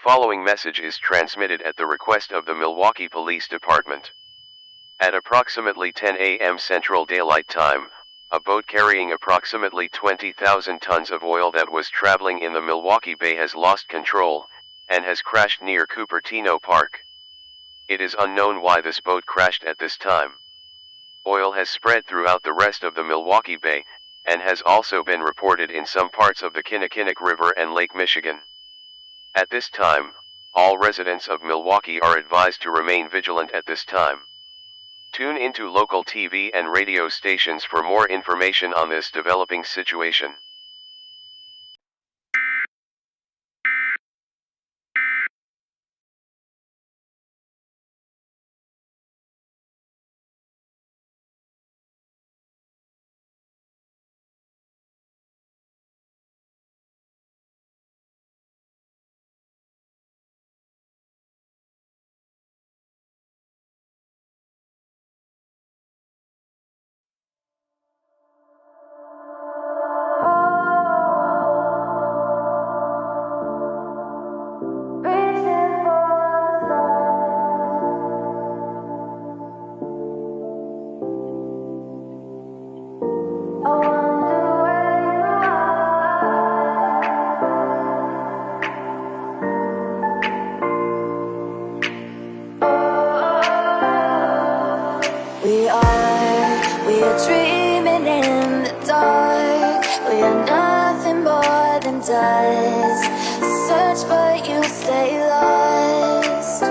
following message is transmitted at the request of the Milwaukee Police Department. At approximately 10 a.m. Central Daylight Time, a boat carrying approximately 20,000 tons of oil that was traveling in the Milwaukee Bay has lost control, and has crashed near Cupertino Park. It is unknown why this boat crashed at this time. Oil has spread throughout the rest of the Milwaukee Bay, and has also been reported in some parts of the Kinnickinnic River and Lake Michigan. At this time, all residents of Milwaukee are advised to remain vigilant at this time. Tune into local TV and radio stations for more information on this developing situation. We are dreaming in the dark. We are nothing more than dust. Search but you stay lost.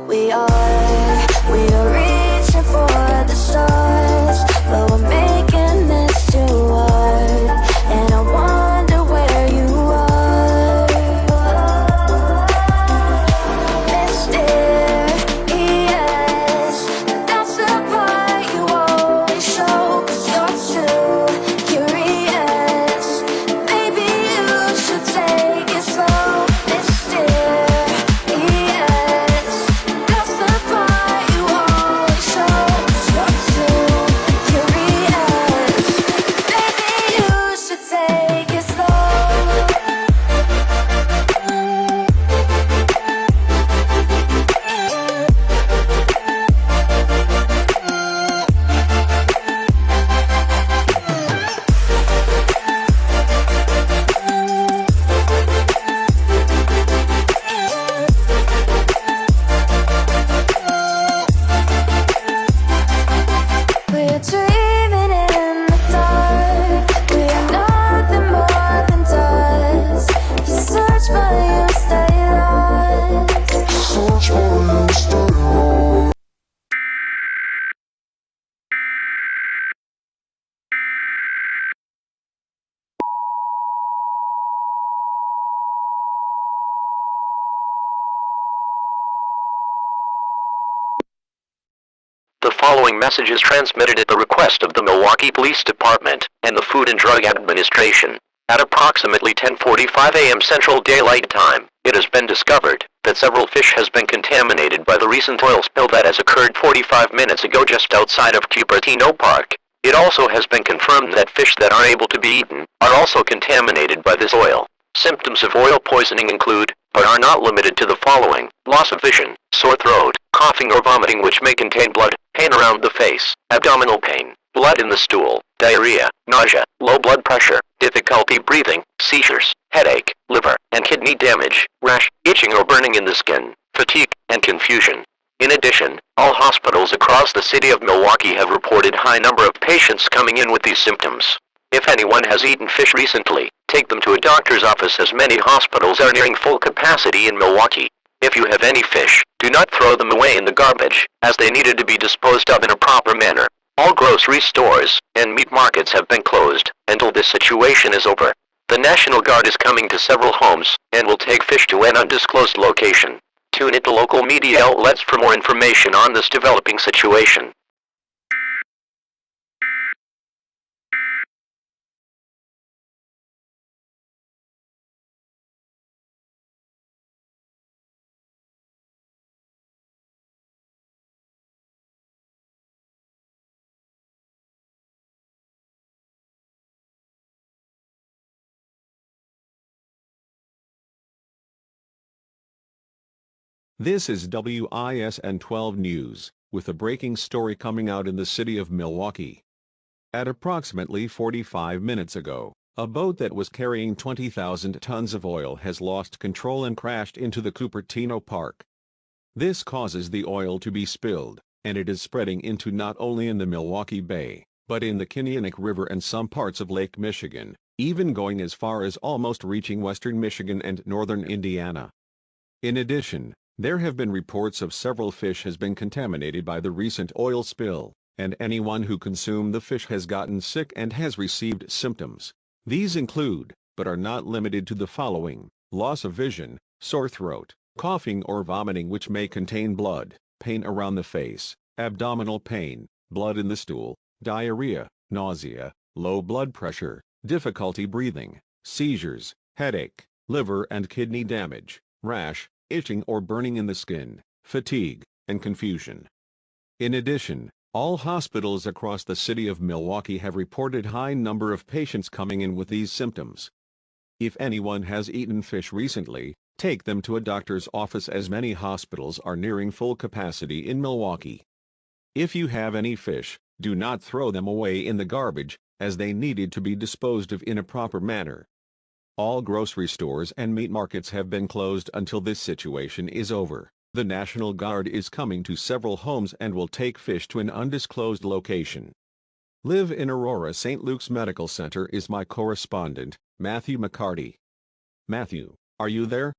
We are reaching for the stars, but we're making this too hard. And I wonder where you are. Mysterious, that's the part you always show. 'Cause you're too curious. Maybe you should take it slow. Mysterious, that's the part you always show. 'Cause you're too curious. Maybe you should take it slow. We're dreaming in the dark. We are nothing more than dust. You search but you stay lost. The following message is transmitted at the request of the Milwaukee Police Department and the Food and Drug Administration. At approximately 10:45 a.m. Central Daylight Time, it has been discovered that several fish has been contaminated by the recent oil spill that has occurred 45 minutes ago just outside of Cupertino Park. It also has been confirmed that fish that are able to be eaten are also contaminated by this oil. Symptoms of oil poisoning include, but are not limited to the following: loss of vision, sore throat, coughing or vomiting which may contain blood, pain around the face, abdominal pain, blood in the stool, diarrhea, nausea, low blood pressure, difficulty breathing, seizures, headache, liver and kidney damage, rash, itching or burning in the skin, fatigue, and confusion. In addition, all hospitals across the city of Milwaukee have reported high number of patients coming in with these symptoms. If anyone has eaten fish recently, take them to a doctor's office as many hospitals are nearing full capacity in Milwaukee. If you have any fish, do not throw them away in the garbage, as they needed to be disposed of in a proper manner. All grocery stores and meat markets have been closed until this situation is over. The National Guard is coming to several homes and will take fish to an undisclosed location. Tune into local media outlets for more information on this developing situation. This is WISN 12 News, with a breaking story coming out in the city of Milwaukee. At approximately 45 minutes ago, a boat that was carrying 20,000 tons of oil has lost control and crashed into the Cupertino Park. This causes the oil to be spilled, and it is spreading into not only in the Milwaukee Bay, but in the Kinnianick River and some parts of Lake Michigan, even going as far as almost reaching western Michigan and northern Indiana. In addition, there have been reports of several fish has been contaminated by the recent oil spill, and anyone who consumed the fish has gotten sick and has received symptoms. These include, but are not limited to the following: loss of vision, sore throat, coughing or vomiting which may contain blood, pain around the face, abdominal pain, blood in the stool, diarrhea, nausea, low blood pressure, difficulty breathing, seizures, headache, liver and kidney damage, rash, itching or burning in the skin, fatigue, and confusion. In addition, all hospitals across the city of Milwaukee have reported high number of patients coming in with these symptoms. If anyone has eaten fish recently, take them to a doctor's office as many hospitals are nearing full capacity in Milwaukee. If you have any fish, do not throw them away in the garbage, as they needed to be disposed of in a proper manner. All grocery stores and meat markets have been closed until this situation is over. The National Guard is coming to several homes and will take fish to an undisclosed location. Live in Aurora St. Luke's Medical Center is my correspondent, Matthew McCarty. Matthew, are you there?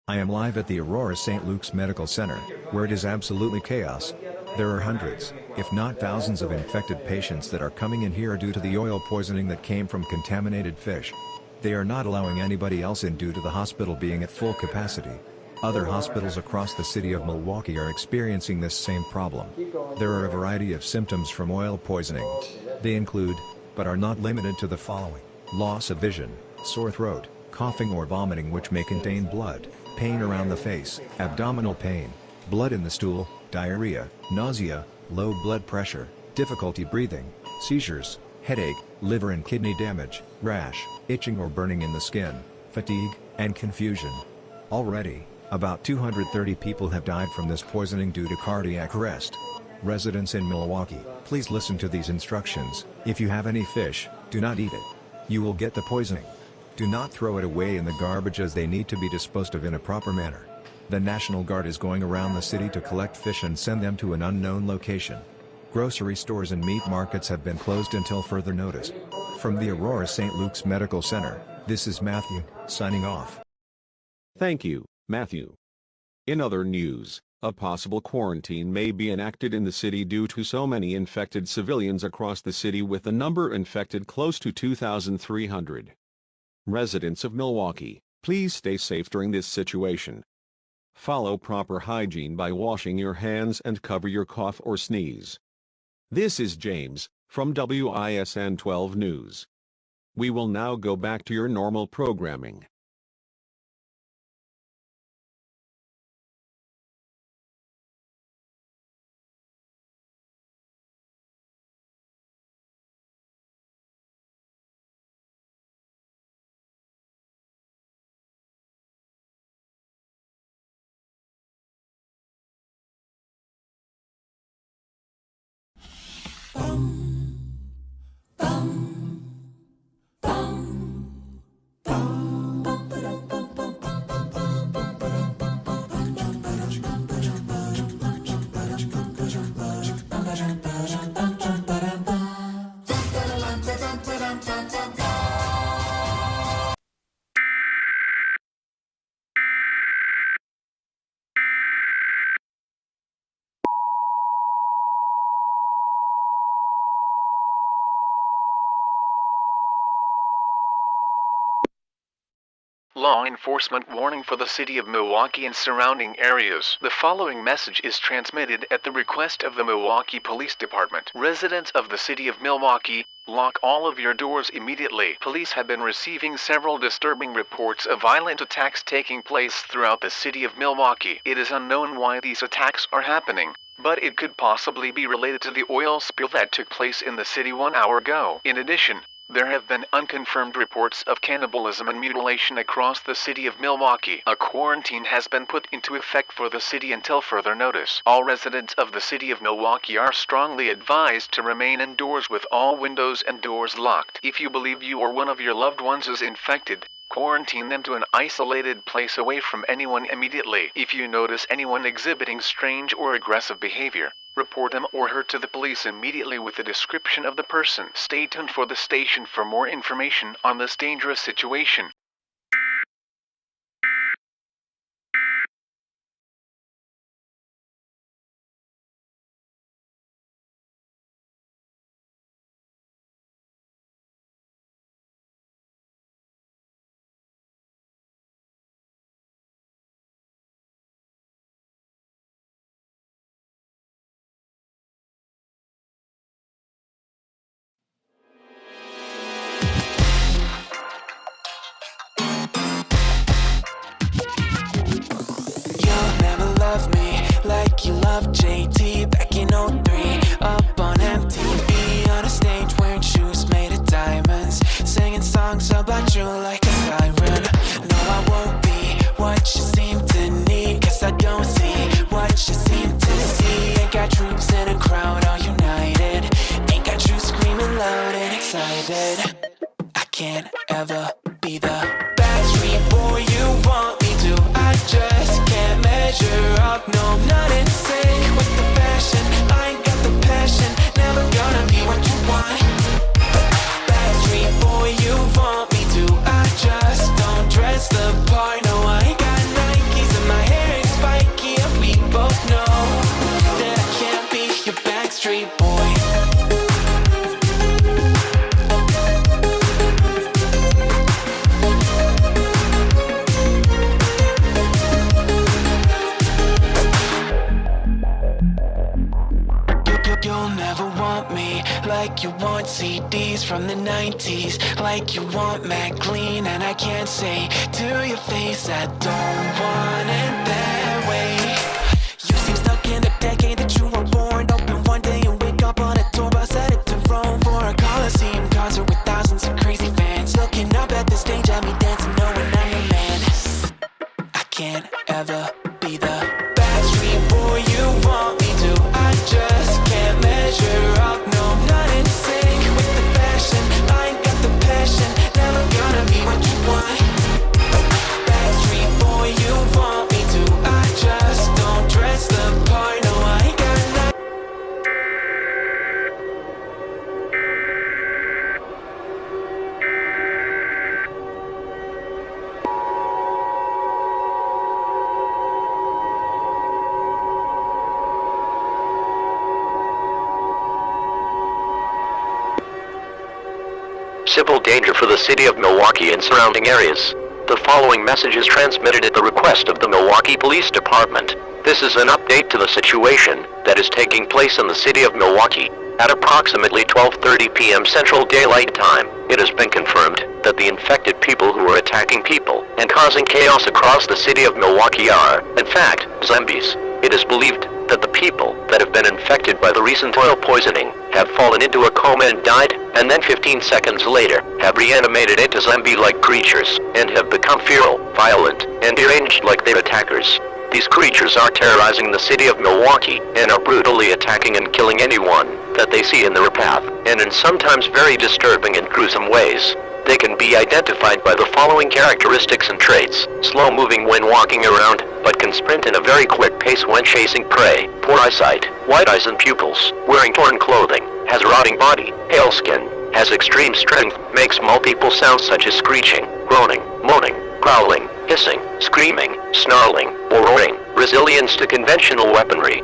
I am live at the Aurora St. Luke's Medical Center, where it is absolutely chaos. There are hundreds, if not thousands of infected patients that are coming in here due to the oil poisoning that came from contaminated fish. They are not allowing anybody else in due to the hospital being at full capacity. Other hospitals across the city of Milwaukee are experiencing this same problem. There are a variety of symptoms from oil poisoning. They include, but are not limited to the following: loss of vision, sore throat, coughing or vomiting which may contain blood, pain around the face, abdominal pain, blood in the stool, diarrhea, nausea, low blood pressure, difficulty breathing, seizures, headache, liver and kidney damage, rash, itching or burning in the skin, fatigue, and confusion. Already, about 230 people have died from this poisoning due to cardiac arrest. Residents in Milwaukee, please listen to these instructions. If you have any fish, do not eat it. You will get the poisoning. Do not throw it away in the garbage as they need to be disposed of in a proper manner. The National Guard is going around the city to collect fish and send them to an unknown location. Grocery stores and meat markets have been closed until further notice. From the Aurora St. Luke's Medical Center, this is Matthew, signing off. Thank you, Matthew. In other news, a possible quarantine may be enacted in the city due to so many infected civilians across the city, with the number infected close to 2,300. Residents of Milwaukee, please stay safe during this situation. Follow proper hygiene by washing your hands and cover your cough or sneeze. This is James, from WISN 12 News. We will now go back to your normal programming. Law enforcement warning for the city of Milwaukee and surrounding areas. The following message is transmitted at the request of the Milwaukee Police Department. Residents of the city of Milwaukee, lock all of your doors immediately. Police have been receiving several disturbing reports of violent attacks taking place throughout the city of Milwaukee. It is unknown why these attacks are happening, but it could possibly be related to the oil spill that took place in the city 1 hour ago. In addition, There have been unconfirmed reports of cannibalism and mutilation across the city of Milwaukee. A quarantine has been put into effect for the city until further notice. All residents of the city of Milwaukee are strongly advised to remain indoors with all windows and doors locked. If you believe you or one of your loved ones is infected, quarantine them to an isolated place away from anyone immediately. If you notice anyone exhibiting strange or aggressive behavior, report him or her to the police immediately with a description of the person. Stay tuned for the station for more information on this dangerous situation. You'll never love me like you love JT back in '03. Up on MTV on a stage wearing shoes made of diamonds, singing songs about you like a siren. No, I won't be what you seem to need, cause I don't see what you seem to see. Ain't got troops in a crowd all united, ain't got you screaming loud and excited. I can't ever be the Backstreet boy you want me to. I just can't measure up, no, I'm not in sync with the fashion. I ain't got the passion, never gonna be what you want. Backstreet boy you want me to. I just don't dress the part, no, I ain't got Nikes and my hair ain't spiky, and we both know that I can't be your Backstreet boy. You'll never want me like you want CDs from the 90s, like you want Mac Clean, and I can't say to your face I don't want it that way. You seem stuck in the decade that you were born. Open one day and wake up on a tour bus headed to Rome for a Coliseum concert with thousands of crazy fans, looking up at the stage at me dancing, knowing I'm your man. I can't ever be the Backstreet boy you want me to. I just can't measure up, no, I'm not in sync with the fashion. I ain't got the passion, never gonna be what you want. Backstreet boy you want me to. I just don't dress the part, no, I ain't got nothing. Civil danger for the city of Milwaukee and surrounding areas. The following message is transmitted at the request of the Milwaukee Police Department. This is an update to the situation that is taking place in the city of Milwaukee. At approximately 12:30 p.m. Central Daylight Time, it has been confirmed that the infected people who are attacking people and causing chaos across the city of Milwaukee are, in fact, zombies. It is believed that the people that have been infected by the recent oil poisoning have fallen into a coma and died, and then 15 seconds later have reanimated into zombie-like creatures and have become feral, violent, and deranged like their attackers. These creatures are terrorizing the city of Milwaukee and are brutally attacking and killing anyone that they see in their path, and in sometimes very disturbing and gruesome ways. They can be identified by the following characteristics and traits: slow-moving when walking around, but can sprint in a very quick pace when chasing prey, poor eyesight, white eyes and pupils, wearing torn clothing, has a rotting body, pale skin, has extreme strength, makes multiple sounds such as screeching, groaning, moaning, growling, hissing, screaming, snarling, or roaring, resilience to conventional weaponry,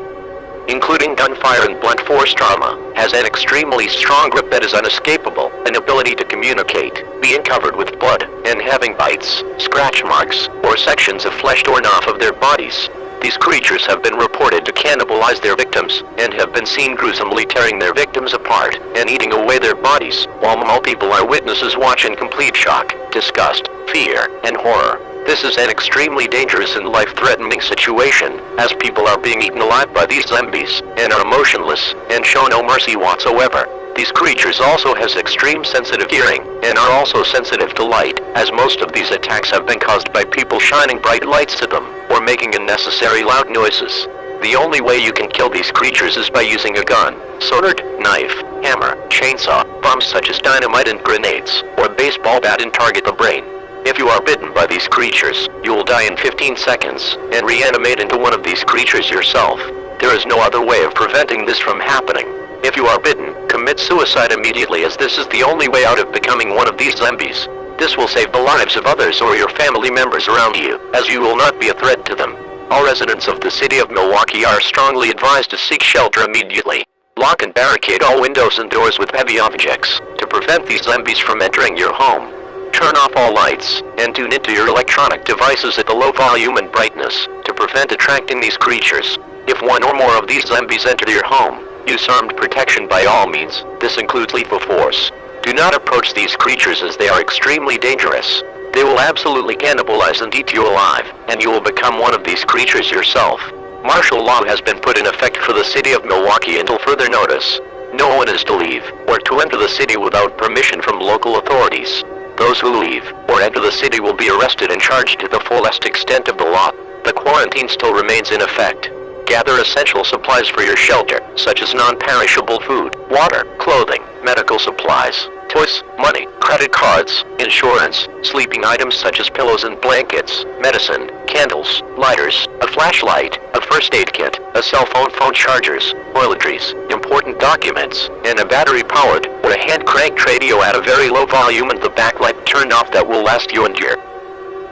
including gunfire and blunt force trauma, has an extremely strong grip that is unescapable, an ability to communicate, being covered with blood, and having bites, scratch marks, or sections of flesh torn off of their bodies. These creatures have been reported to cannibalize their victims, and have been seen gruesomely tearing their victims apart, and eating away their bodies, while multiple eyewitnesses watch in complete shock, disgust, fear, and horror. This is an extremely dangerous and life-threatening situation, as people are being eaten alive by these zombies, and are motionless, and show no mercy whatsoever. These creatures also has extreme sensitive hearing, and are also sensitive to light, as most of these attacks have been caused by people shining bright lights at them, or making unnecessary loud noises. The only way you can kill these creatures is by using a gun, sword, knife, hammer, chainsaw, bombs such as dynamite and grenades, or a baseball bat and target the brain. If you are bitten by these creatures, you will die in 15 seconds, and reanimate into one of these creatures yourself. There is no other way of preventing this from happening. If you are bitten, commit suicide immediately, as this is the only way out of becoming one of these zombies. This will save the lives of others or your family members around you, as you will not be a threat to them. All residents of the city of Milwaukee are strongly advised to seek shelter immediately. Lock and barricade all windows and doors with heavy objects, to prevent these zombies from entering your home. Turn off all lights, and tune into your electronic devices at the low volume and brightness, to prevent attracting these creatures. If one or more of these zombies enter your home, use armed protection by all means. This includes lethal force. Do not approach these creatures, as they are extremely dangerous. They will absolutely cannibalize and eat you alive, and you will become one of these creatures yourself. Martial law has been put in effect for the city of Milwaukee until further notice. No one is to leave, or to enter the city without permission from local authorities. Those who leave, or enter the city will be arrested and charged to the fullest extent of the law. The quarantine still remains in effect. Gather essential supplies for your shelter, such as non-perishable food, water, clothing, medical supplies, toys, money, credit cards, insurance, sleeping items such as pillows and blankets, medicine, candles, lighters, a flashlight, a first aid kit, a cell phone chargers, toiletries, important documents, and a battery-powered or a hand-cranked radio at a very low volume and the backlight turned off that will last you and your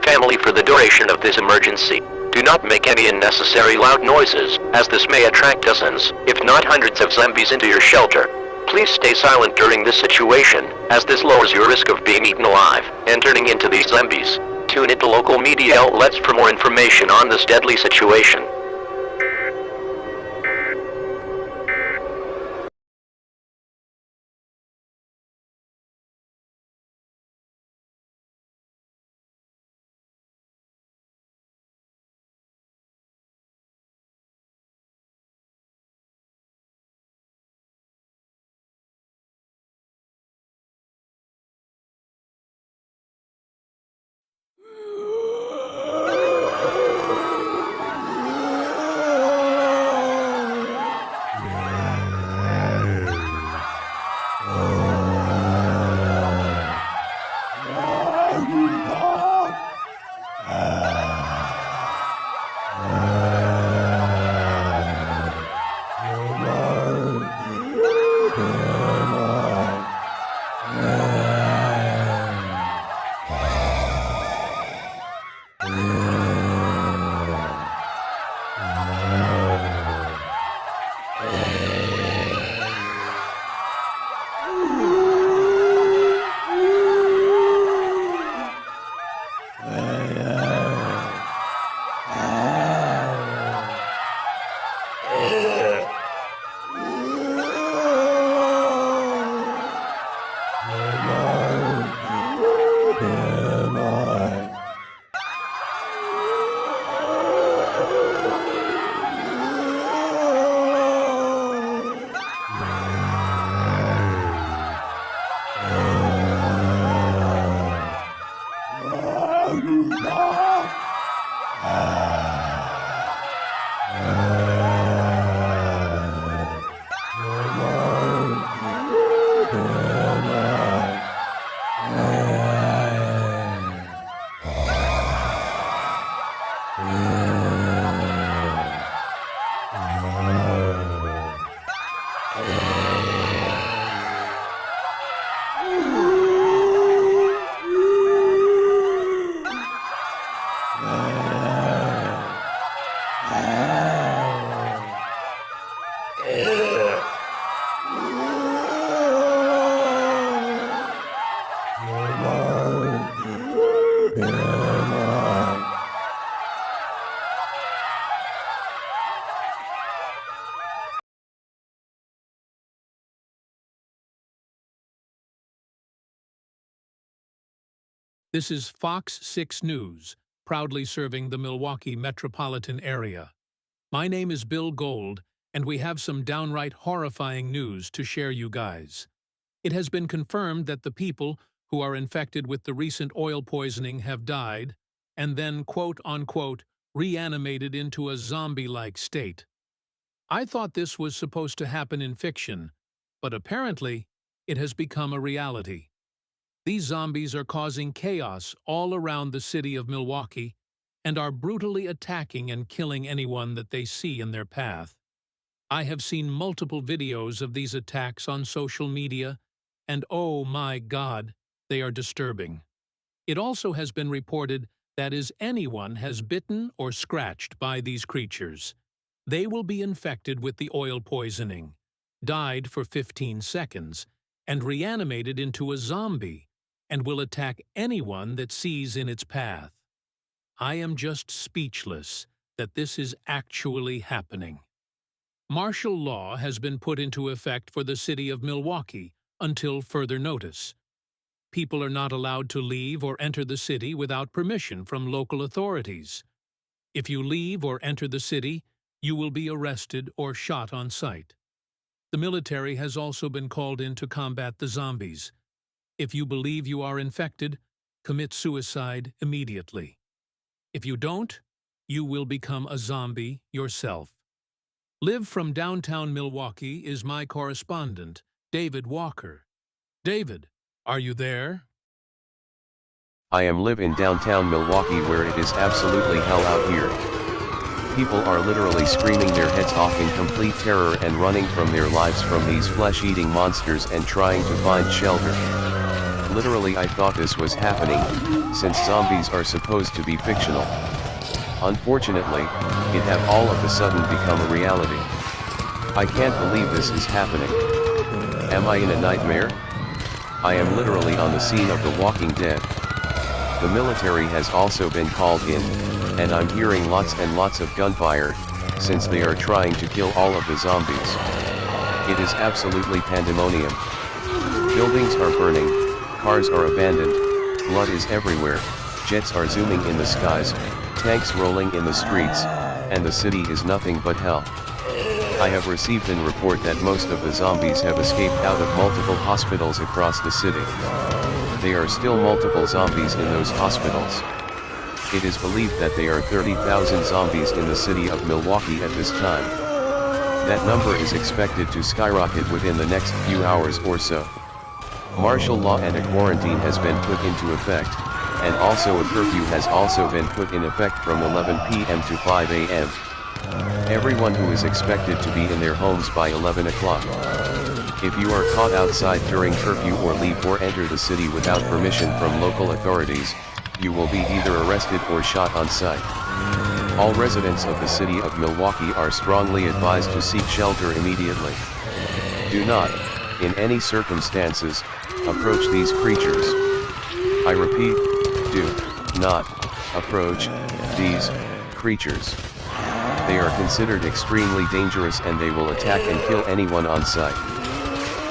family for the duration of this emergency. Do not make any unnecessary loud noises, as this may attract dozens, if not hundreds of zombies into your shelter. Please stay silent during this situation, as this lowers your risk of being eaten alive and turning into these zombies. Tune into local media outlets for more information on this deadly situation. This is Fox 6 News, proudly serving the Milwaukee metropolitan area. My name is Bill Gold, and we have some downright horrifying news to share you guys. It has been confirmed that the people who are infected with the recent oil poisoning have died and then, quote-unquote, reanimated into a zombie-like state. I thought this was supposed to happen in fiction, but apparently it has become a reality. These zombies are causing chaos all around the city of Milwaukee and are brutally attacking and killing anyone that they see in their path. I have seen multiple videos of these attacks on social media, and oh my God, they are disturbing. It also has been reported that if anyone has bitten or scratched by these creatures, they will be infected with the oil poisoning, died for 15 seconds, and reanimated into a zombie, and will attack anyone that sees in its path. I am just speechless that this is actually happening. Martial law has been put into effect for the city of Milwaukee until further notice. People are not allowed to leave or enter the city without permission from local authorities. If you leave or enter the city, you will be arrested or shot on sight. The military has also been called in to combat the zombies. If you believe you are infected, commit suicide immediately. If you don't, you will become a zombie yourself. Live from downtown Milwaukee is my correspondent, David Walker. David, are you there? I am live in downtown Milwaukee where it is absolutely hell out here. People are literally screaming their heads off in complete terror and running from their lives from these flesh-eating monsters and trying to find shelter. Literally I thought this was happening, since zombies are supposed to be fictional. Unfortunately, it have all of a sudden become a reality. I can't believe this is happening. Am I in a nightmare? I am literally on the scene of The Walking Dead. The military has also been called in, and I'm hearing lots and lots of gunfire, since they are trying to kill all of the zombies. It is absolutely pandemonium. Buildings are burning, cars are abandoned, blood is everywhere, jets are zooming in the skies, tanks rolling in the streets, and the city is nothing but hell. I have received a report that most of the zombies have escaped out of multiple hospitals across the city. There are still multiple zombies in those hospitals. It is believed that there are 30,000 zombies in the city of Milwaukee at this time. That number is expected to skyrocket within the next few hours or so. Martial law and a quarantine has been put into effect, and also a curfew has also been put in effect from 11 p.m. to 5 a.m. Everyone who is expected to be in their homes by 11 o'clock. If you are caught outside during curfew or leave or enter the city without permission from local authorities, you will be either arrested or shot on sight. All residents of the city of Milwaukee are strongly advised to seek shelter immediately. Do not, in any circumstances, approach these creatures. I repeat, do not approach these creatures. They are considered extremely dangerous and they will attack and kill anyone on sight.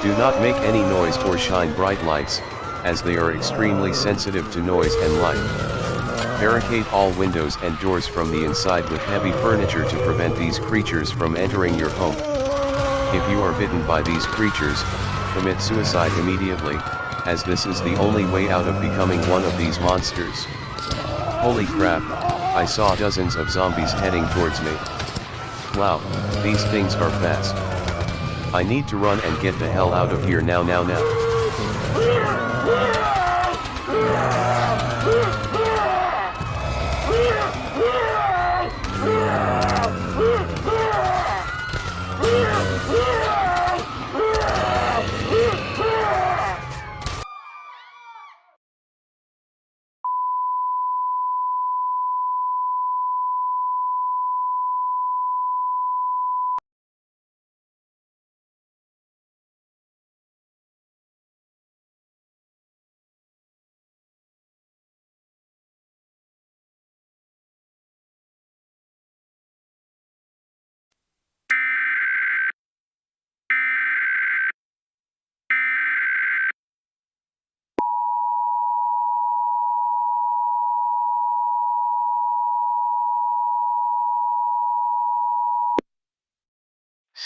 Do not make any noise or shine bright lights, as they are extremely sensitive to noise and light. Barricade all windows and doors from the inside with heavy furniture to prevent these creatures from entering your home. If you are bitten by these creatures, commit suicide immediately, as this is the only way out of becoming one of these monsters. Holy crap, I saw dozens of zombies heading towards me. Wow, these things are fast. I need to run and get the hell out of here now.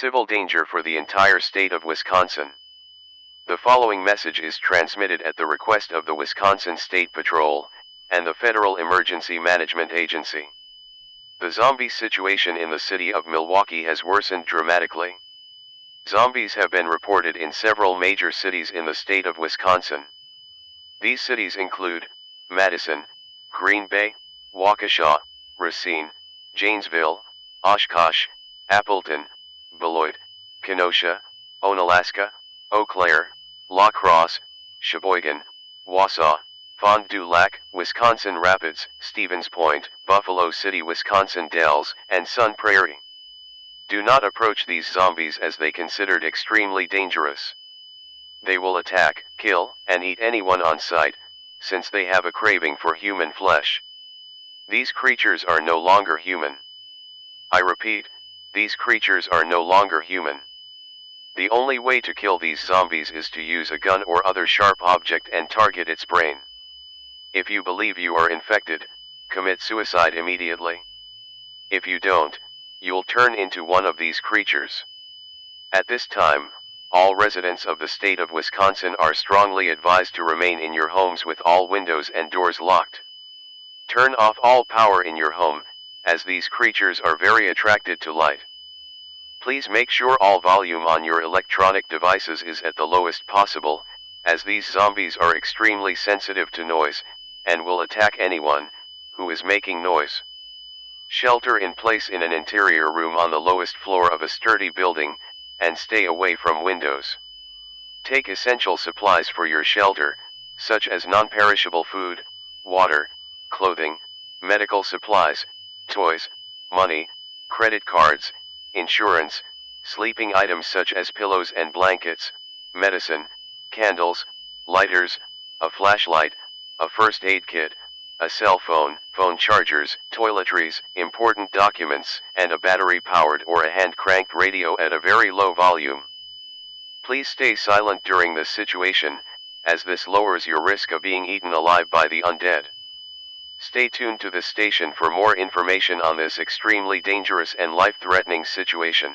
Civil danger for the entire state of Wisconsin. The following message is transmitted at the request of the Wisconsin State Patrol and the Federal Emergency Management Agency. The zombie situation in the city of Milwaukee has worsened dramatically. Zombies have been reported in several major cities in the state of Wisconsin. These cities include Madison, Green Bay, Waukesha, Racine, Janesville, Oshkosh, Appleton, Beloit, Kenosha, Onalaska, Eau Claire, La Crosse, Sheboygan, Wausau, Fond du Lac, Wisconsin Rapids, Stevens Point, Buffalo City, Wisconsin Dells, and Sun Prairie. Do not approach these zombies as they considered extremely dangerous. They will attack, kill, and eat anyone on sight, since they have a craving for human flesh. These creatures are no longer human. I repeat, these creatures are no longer human. The only way to kill these zombies is to use a gun or other sharp object and target its brain. If you believe you are infected, commit suicide immediately. If you don't, you'll turn into one of these creatures. At this time, all residents of the state of Wisconsin are strongly advised to remain in your homes with all windows and doors locked. Turn off all power in your home, as these creatures are very attracted to light. Please make sure all volume on your electronic devices is at the lowest possible, as these zombies are extremely sensitive to noise, and will attack anyone who is making noise. Shelter in place in an interior room on the lowest floor of a sturdy building, and stay away from windows. Take essential supplies for your shelter, such as non-perishable food, water, clothing, medical supplies, toys, money, credit cards, insurance, sleeping items such as pillows and blankets, medicine, candles, lighters, a flashlight, a first aid kit, a cell phone, phone chargers, toiletries, important documents, and a battery-powered or a hand-cranked radio at a very low volume. Please stay silent during this situation, as this lowers your risk of being eaten alive by the undead. Stay tuned to this station for more information on this extremely dangerous and life-threatening situation.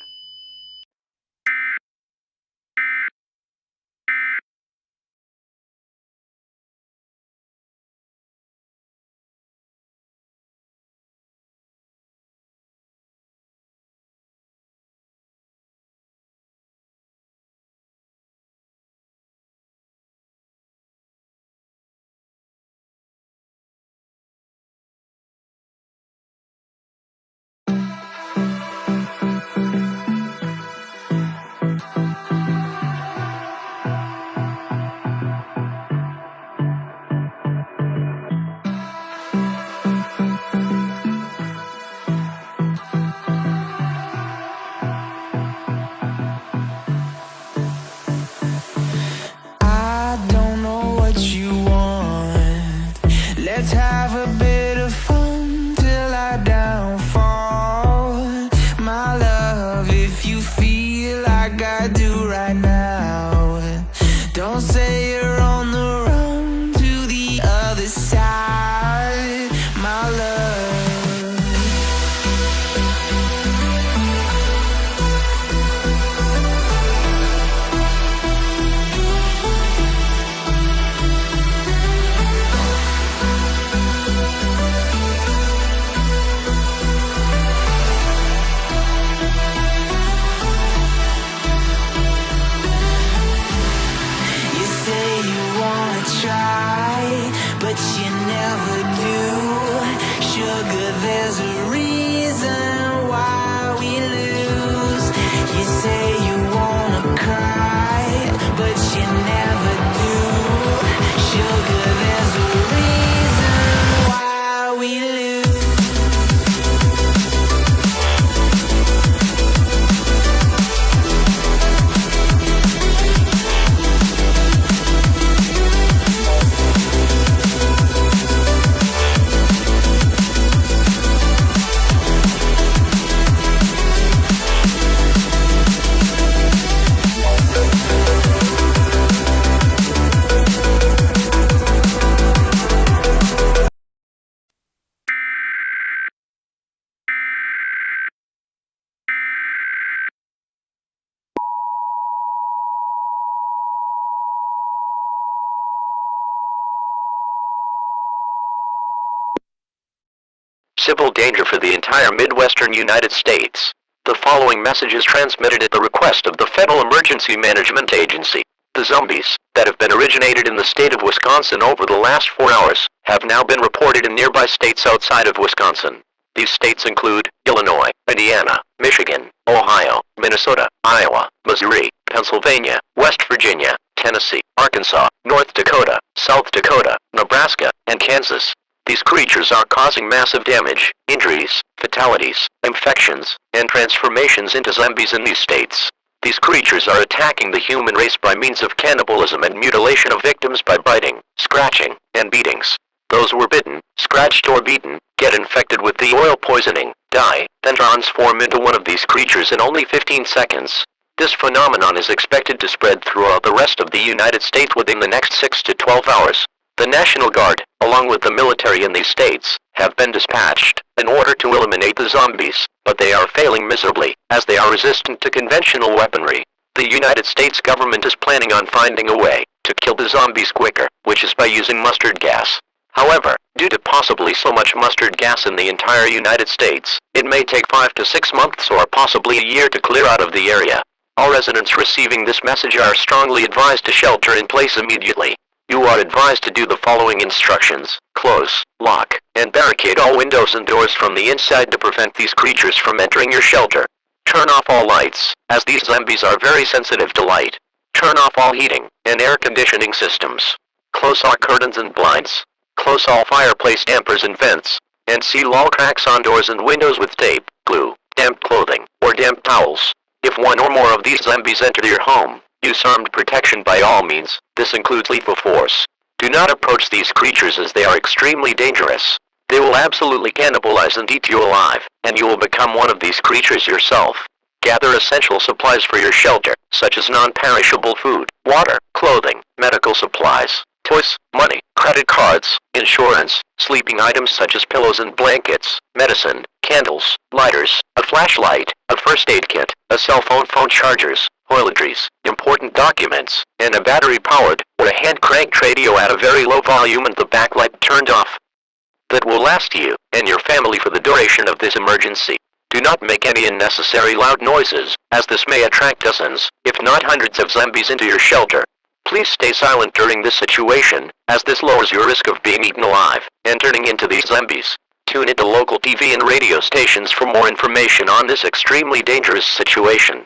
civil danger for the entire Midwestern United States. The following message is transmitted at the request of the Federal Emergency Management Agency. The zombies that have been originated in the state of Wisconsin over the last 4 hours have now been reported in nearby states outside of Wisconsin. These states include Illinois, Indiana, Michigan, Ohio, Minnesota, Iowa, Missouri, Pennsylvania, West Virginia, Tennessee, Arkansas, North Dakota, South Dakota, Nebraska, and Kansas. These creatures are causing massive damage, injuries, fatalities, infections, and transformations into zombies in these states. These creatures are attacking the human race by means of cannibalism and mutilation of victims by biting, scratching, and beatings. Those who were bitten, scratched, or beaten get infected with the oil poisoning, die, then transform into one of these creatures in only 15 seconds. This phenomenon is expected to spread throughout the rest of the United States within the next 6 to 12 hours. The National Guard, along with the military in these states, have been dispatched in order to eliminate the zombies, but they are failing miserably, as they are resistant to conventional weaponry. The United States government is planning on finding a way to kill the zombies quicker, which is by using mustard gas. However, due to possibly so much mustard gas in the entire United States, it may take 5 to 6 months or possibly a year to clear out of the area. All residents receiving this message are strongly advised to shelter in place immediately. You are advised to do the following instructions: close, lock, and barricade all windows and doors from the inside to prevent these creatures from entering your shelter. Turn off all lights, as these zombies are very sensitive to light. Turn off all heating and air conditioning systems. Close all curtains and blinds. Close all fireplace dampers and vents, and seal all cracks on doors and windows with tape, glue, damp clothing, or damp towels. If one or more of these zombies enter your home, use armed protection by all means. This includes lethal force. Do not approach these creatures as they are extremely dangerous. They will absolutely cannibalize and eat you alive, and you will become one of these creatures yourself. Gather essential supplies for your shelter, such as non-perishable food, water, clothing, medical supplies, toys, money, credit cards, insurance, sleeping items such as pillows and blankets, medicine, candles, lighters, a flashlight, a first aid kit, a cell phone chargers, toiletries, important documents, and a battery-powered or a hand-cranked radio at a very low volume and the backlight turned off. That will last you and your family for the duration of this emergency. Do not make any unnecessary loud noises, as this may attract dozens, if not hundreds of zombies into your shelter. Please stay silent during this situation, as this lowers your risk of being eaten alive and turning into these zombies. Tune into local TV and radio stations for more information on this extremely dangerous situation.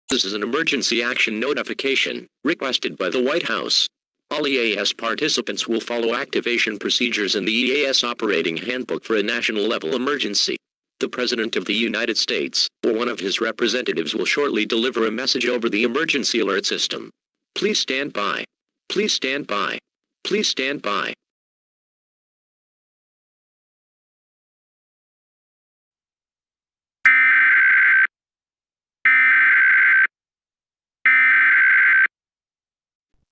This is an emergency action notification, requested by the White House. All EAS participants will follow activation procedures in the EAS Operating Handbook for a national-level emergency. The President of the United States, or one of his representatives, will shortly deliver a message over the emergency alert system. Please stand by. Please stand by. Please stand by.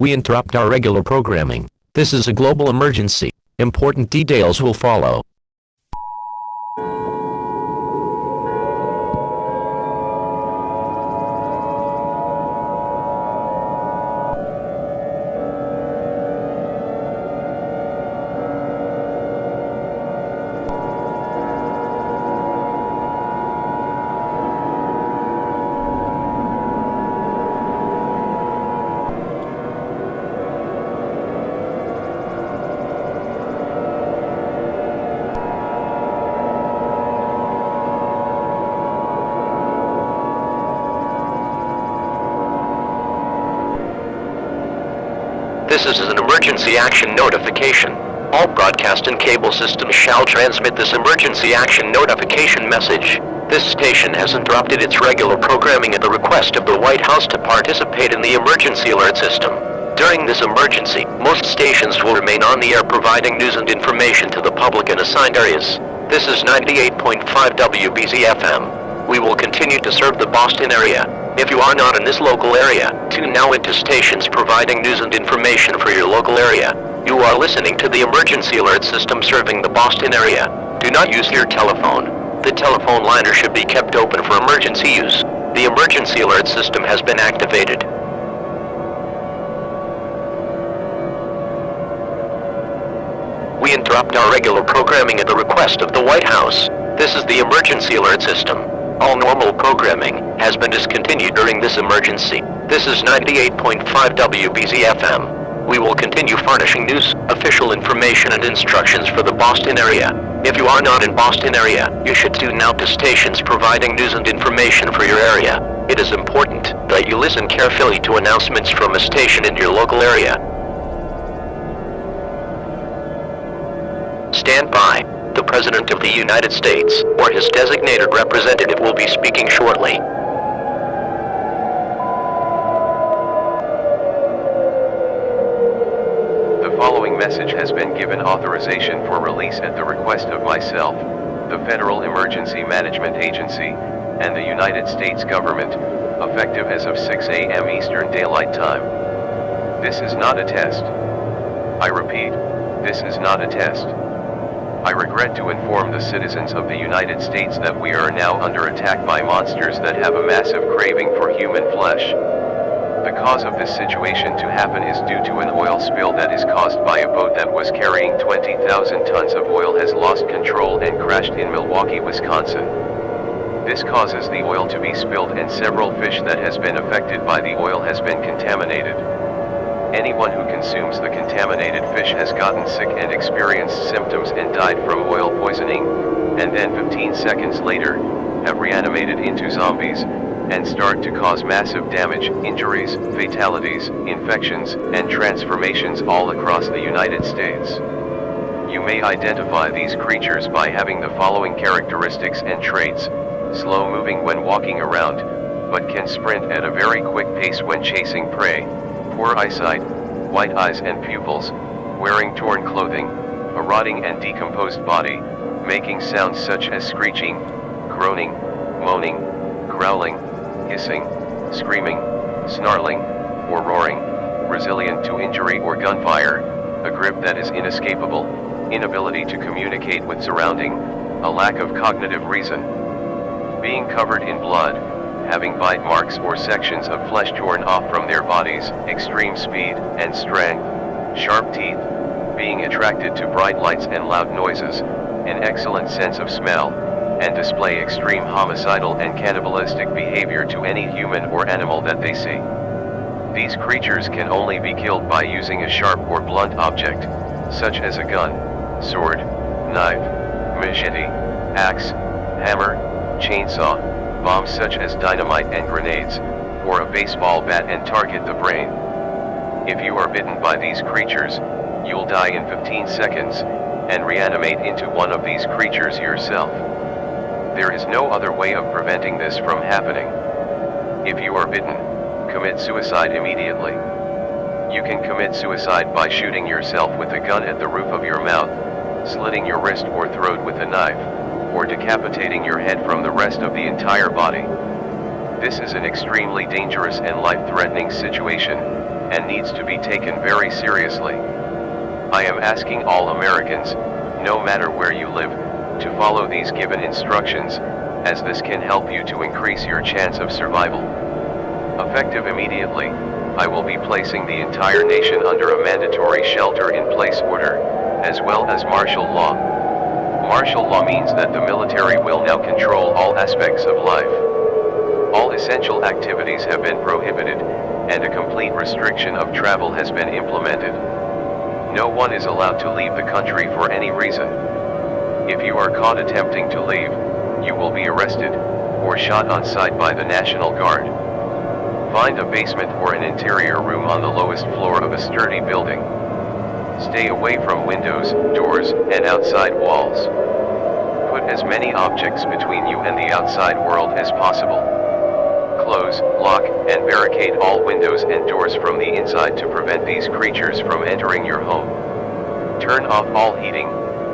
We interrupt our regular programming. This is a global emergency. Important details will follow. This is an emergency action notification. All broadcast and cable systems shall transmit this emergency action notification message. This station has interrupted its regular programming at the request of the White House to participate in the emergency alert system. During this emergency, most stations will remain on the air providing news and information to the public in assigned areas. This is 98.5 WBZ FM. We will continue to serve the Boston area. If you are not in this local area, tune now into stations providing news and information for your local area. You are listening to the emergency alert system serving the Boston area. Do not use your telephone. The telephone liner should be kept open for emergency use. The emergency alert system has been activated. We interrupt our regular programming at the request of the White House. This is the emergency alert system. All normal programming has been discontinued during this emergency. This is 98.5 WBZ FM. We will continue furnishing news, official information and instructions for the Boston area. If you are not in Boston area, you should tune now to stations providing news and information for your area. It is important that you listen carefully to announcements from a station in your local area. Stand by. The President of the United States, or his designated representative, will be speaking shortly. The following message has been given authorization for release at the request of myself, the Federal Emergency Management Agency, and the United States government, effective as of 6 a.m. Eastern Daylight Time. This is not a test. I repeat, this is not a test. I regret to inform the citizens of the United States that we are now under attack by monsters that have a massive craving for human flesh. The cause of this situation to happen is due to an oil spill that is caused by a boat that was carrying 20,000 tons of oil has lost control and crashed in Milwaukee, Wisconsin. This causes the oil to be spilled and several fish that has been affected by the oil has been contaminated. Anyone who consumes the contaminated fish has gotten sick and experienced symptoms and died from oil poisoning, and then 15 seconds later, have reanimated into zombies, and start to cause massive damage, injuries, fatalities, infections, and transformations all across the United States. You may identify these creatures by having the following characteristics and traits: slow moving when walking around, but can sprint at a very quick pace when chasing prey, poor eyesight, white eyes and pupils, wearing torn clothing, a rotting and decomposed body, making sounds such as screeching, groaning, moaning, growling, hissing, screaming, snarling, or roaring, resilient to injury or gunfire, a grip that is inescapable, inability to communicate with surrounding, a lack of cognitive reason, being covered in blood, having bite marks or sections of flesh torn off from their bodies, extreme speed and strength, sharp teeth, being attracted to bright lights and loud noises, an excellent sense of smell, and display extreme homicidal and cannibalistic behavior to any human or animal that they see. These creatures can only be killed by using a sharp or blunt object, such as a gun, sword, knife, machete, axe, hammer, chainsaw, bombs such as dynamite and grenades, or a baseball bat and target the brain. If you are bitten by these creatures, you'll die in 15 seconds, and reanimate into one of these creatures yourself. There is no other way of preventing this from happening. If you are bitten, commit suicide immediately. You can commit suicide by shooting yourself with a gun at the roof of your mouth, slitting your wrist or throat with a knife, or decapitating your head from the rest of the entire body. This is an extremely dangerous and life-threatening situation, and needs to be taken very seriously. I am asking all Americans, no matter where you live, to follow these given instructions, as this can help you to increase your chance of survival. Effective immediately, I will be placing the entire nation under a mandatory shelter-in-place order, as well as martial law. Martial law means that the military will now control all aspects of life. All essential activities have been prohibited, and a complete restriction of travel has been implemented. No one is allowed to leave the country for any reason. If you are caught attempting to leave, you will be arrested, or shot on sight by the National Guard. Find a basement or an interior room on the lowest floor of a sturdy building. Stay away from windows, doors, and outside walls. Put as many objects between you and the outside world as possible. Close, lock, and barricade all windows and doors from the inside to prevent these creatures from entering your home. Turn off all heating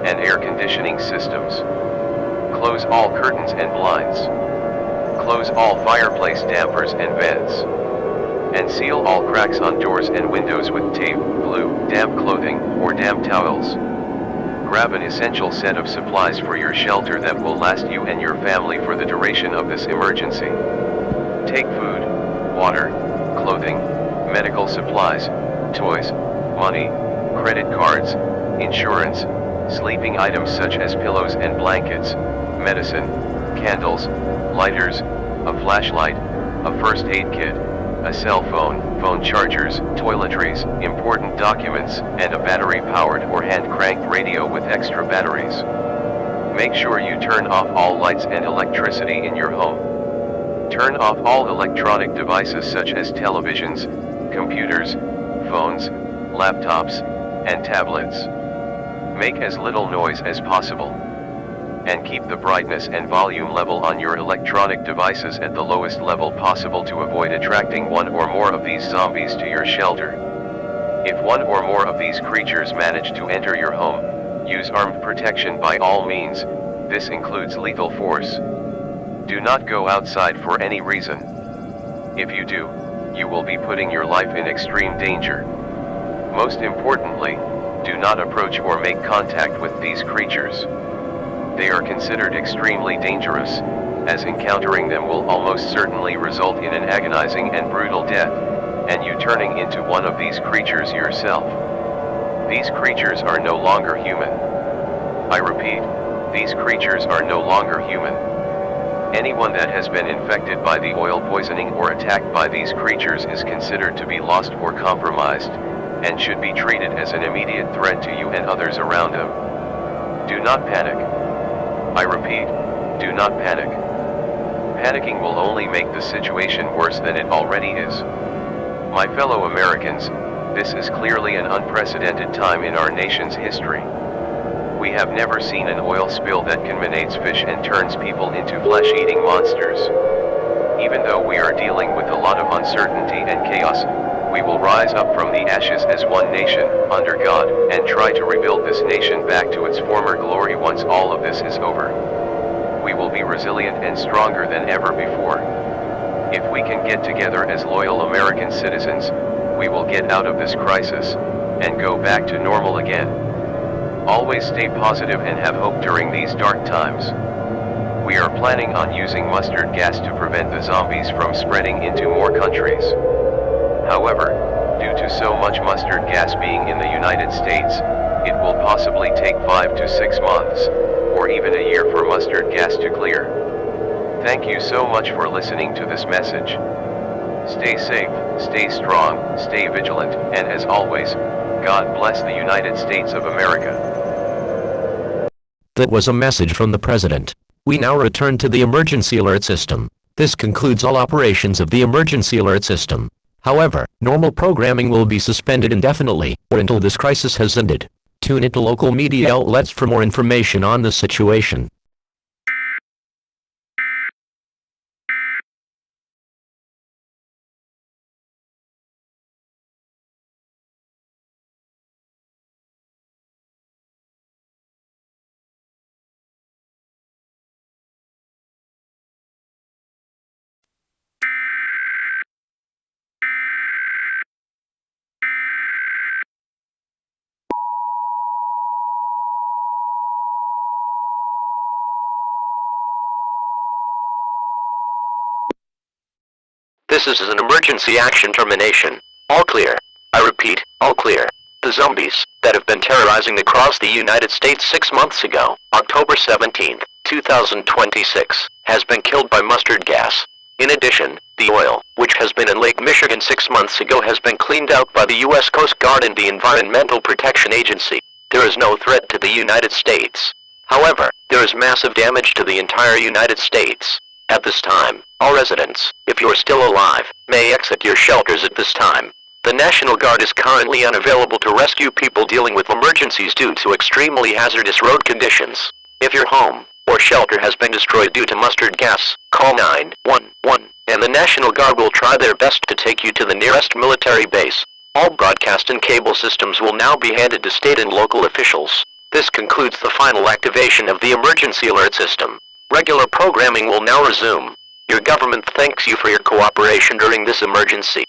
and air conditioning systems. Close all curtains and blinds. Close all fireplace dampers and vents. And seal all cracks on doors and windows with tape, glue, damp clothing, or damp towels. Grab an essential set of supplies for your shelter that will last you and your family for the duration of this emergency. Take food, water, clothing, medical supplies, toys, money, credit cards, insurance, sleeping items such as pillows and blankets, medicine, candles, lighters, a flashlight, a first aid kit, a cell phone, phone chargers, toiletries, important documents, and a battery-powered or hand-cranked radio with extra batteries. Make sure you turn off all lights and electricity in your home. Turn off all electronic devices such as televisions, computers, phones, laptops, and tablets. Make as little noise as possible. And keep the brightness and volume level on your electronic devices at the lowest level possible to avoid attracting one or more of these zombies to your shelter. If one or more of these creatures manage to enter your home, use armed protection by all means. This includes lethal force. Do not go outside for any reason. If you do, you will be putting your life in extreme danger. Most importantly, do not approach or make contact with these creatures. They are considered extremely dangerous, as encountering them will almost certainly result in an agonizing and brutal death, and you turning into one of these creatures yourself. These creatures are no longer human. I repeat, these creatures are no longer human. Anyone that has been infected by the oil poisoning or attacked by these creatures is considered to be lost or compromised, and should be treated as an immediate threat to you and others around them. Do not panic. I repeat, do not panic. Panicking will only make the situation worse than it already is. My fellow Americans, this is clearly an unprecedented time in our nation's history. We have never seen an oil spill that contaminates fish and turns people into flesh-eating monsters. Even though we are dealing with a lot of uncertainty and chaos, we will rise up from the ashes as one nation, under God, and try to rebuild this nation back to its former glory once all of this is over. We will be resilient and stronger than ever before. If we can get together as loyal American citizens, we will get out of this crisis, and go back to normal again. Always stay positive and have hope during these dark times. We are planning on using mustard gas to prevent the zombies from spreading into more countries. However, due to so much mustard gas being in the United States, it will possibly take 5 to 6 months, or even a year for mustard gas to clear. Thank you so much for listening to this message. Stay safe, stay strong, stay vigilant, and as always, God bless the United States of America. That was a message from the President. We now return to the emergency alert system. This concludes all operations of the emergency alert system. However, normal programming will be suspended indefinitely, or until this crisis has ended. Tune into local media outlets for more information on the situation. This is an emergency action termination. All clear. I repeat, all clear. The zombies that have been terrorizing across the United States 6 months ago, October 17, 2026, has been killed by mustard gas. In addition, the oil, which has been in Lake Michigan 6 months ago, has been cleaned out by the U.S. Coast Guard and the Environmental Protection Agency. There is no threat to the United States. However, there is massive damage to the entire United States. At this time, all residents, if you are still alive, may exit your shelters at this time. The National Guard is currently unavailable to rescue people dealing with emergencies due to extremely hazardous road conditions. If your home or shelter has been destroyed due to mustard gas, call 911, and the National Guard will try their best to take you to the nearest military base. All broadcast and cable systems will now be handed to state and local officials. This concludes the final activation of the emergency alert system. Regular programming will now resume. Your government thanks you for your cooperation during this emergency.